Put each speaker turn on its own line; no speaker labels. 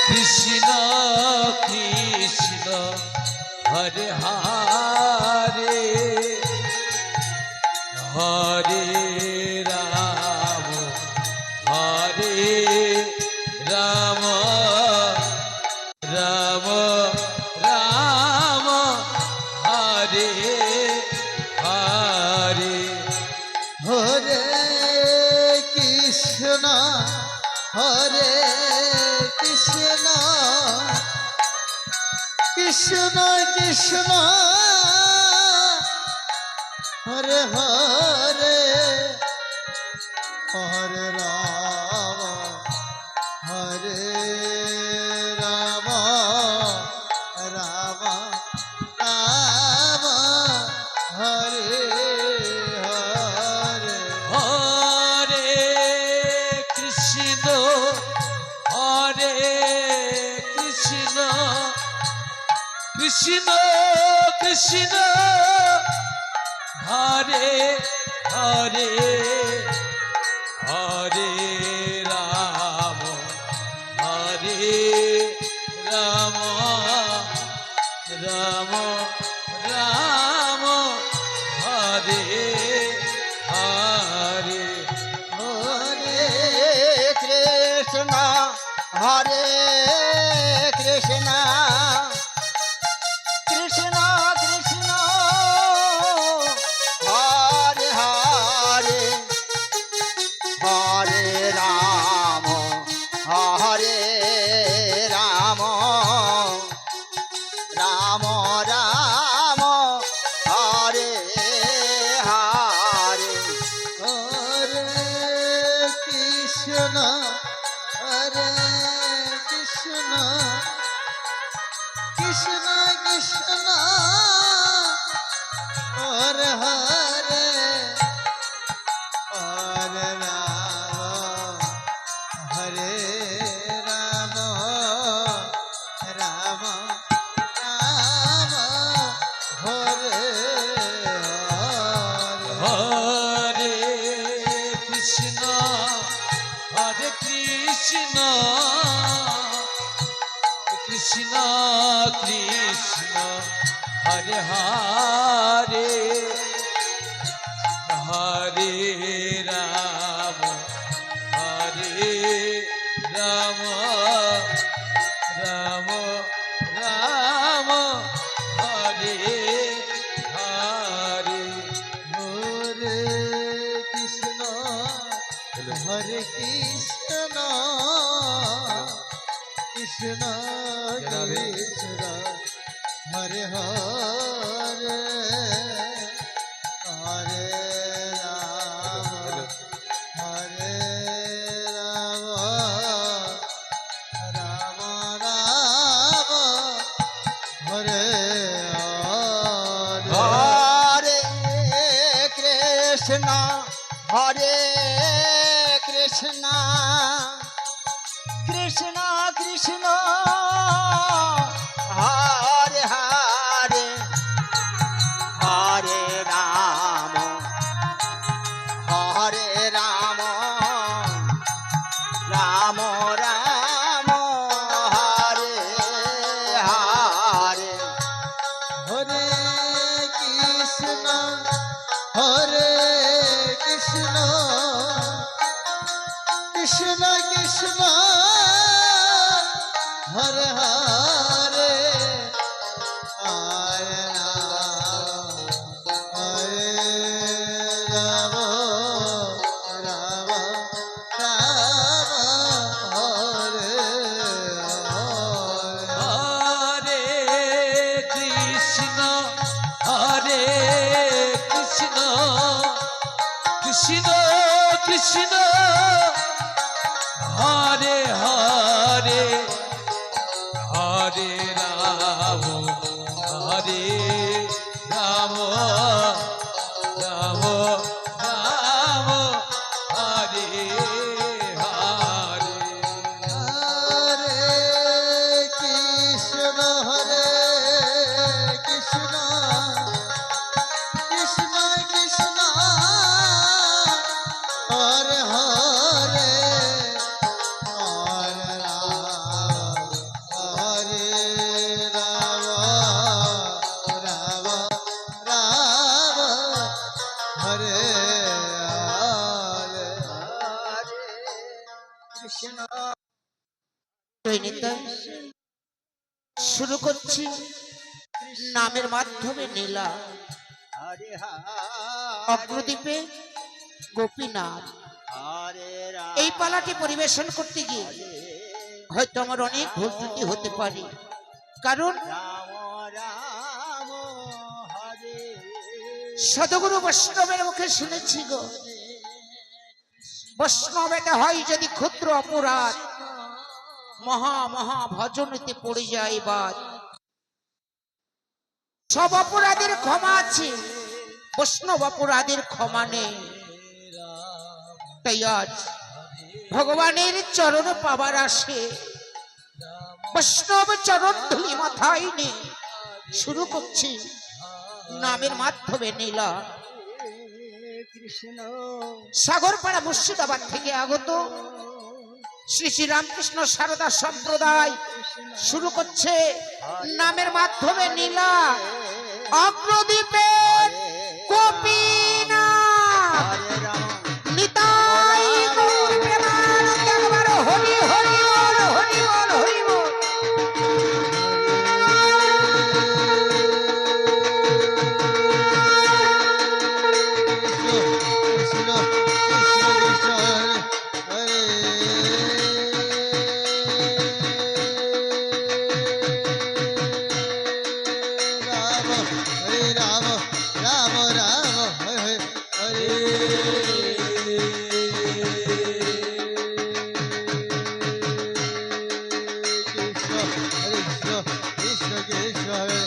কৃষ্ণ কৃষ্ণ হরে হরে হরে রাম হরে রাম রাম রাম হরে হরে
হরে কৃষ্ণ হরে কৃষ্ণ কৃষ্ণ কৃষ্ণ হরে হরে হরে রাম হরে রাম রাম রাম হরে হরে
হরে কৃষ্ণ হরে কৃষ্ণ কৃষ্ণ কৃষ্ণ হরে হরে হরে রাম হরে রাম রাম রাম হরে হরে
হরে কৃষ্ণ হরে কৃষ্ণ কৃষ্ণ কৃষ্ণ হরে হরে হরে রাম হরে রাম রাম রাম হরে হরে হরে কৃষ্ণ হরে কৃষ্ণ কৃষ্ণ কৃষ্ণ হরে হরে হরে রাম হরে রাম রাম রাম হরে হরে
হরে কৃষ্ণ হরে কৃষ্ণ কৃষ্ণ কৃষ্ণ হরে হরে হরে রাম হরে রাম রাম রাম হরে হরে
হরে কৃষ্ণ হরে কৃষ্ণ কৃষ্ণ কৃষ্ণ হরে হরে হরে রাম হরে রাম রাম রাম হরে হরে কৃষ্ণ হরে কৃষ্ণ কৃষ্ণ কৃষ্ণ হরে হরে হরে রাম হরে রাম রাম রাম হরে হরে হরে কৃষ্ণ হরে কৃষ্ণ কৃষ্ণ কৃষ্ণ হরে হরে হরে রাম হরে রাম রাম রাম হরে হরে
হরে কৃষ্ণ হরে কৃষ্ণ কৃষ্ণ কৃষ্ণ হরে হরে হরে রাম হরে রাম রাম রাম হরে হরে
হরে কৃষ্ণ হরে কৃষ্ণ কৃষ্ণ কৃষ্ণ হরে হরে হরে রাম
নিতাই শুরু করছি নামের মাধ্যমে নীলা।
হরে
অগ্রদ্বীপে গোপীনাথ।
হরে রাম
এই পালাটি পরিবেশন করতে গিয়ে হয়তো আমার অনেক ভুল ত্রুটি হতে পারে, কারণ
রাম রাম হরে
সদগুরু বৈষ্ণবের মুখে শুনেছি গো, বৈষ্ণব এটা হয় যদি ক্ষুদ্র অপরাধ, মহা মহা ভজনেতে পড়ে যায় বাদ। সব অপরাধের ক্ষমা আছে, বৈষ্ণব অপরাধের ক্ষমা নেই। তাই আজ ভগবানের চরণ পাবার আসে বৈষ্ণব চরণ ধুলি মাথায় নে শুরু করছি নামের মাধ্যমে নীলা।
কৃষ্ণ
সাগরপাড়া মুর্শিদাবাদ থেকে আগত শ্রী শ্রী রামকৃষ্ণ সারদা সম্প্রদায় শুরু করছে নামের মাধ্যমে নীলা। অগ্রদ্বীপের গোপীনাথ
হরে রাম
নিতাই গৌর প্রেমানন্দ একবার হরি হরি বল, হরি বল, হরি বল।
কৃষ্ণ কৃষ্ণ কৃষ্ণ হরে রাম হরে রাম রাম রাম হরে হরে কৃষ্ণ হরে কৃষ্ণ কৃষ্ণ কৃষ্ণ হরে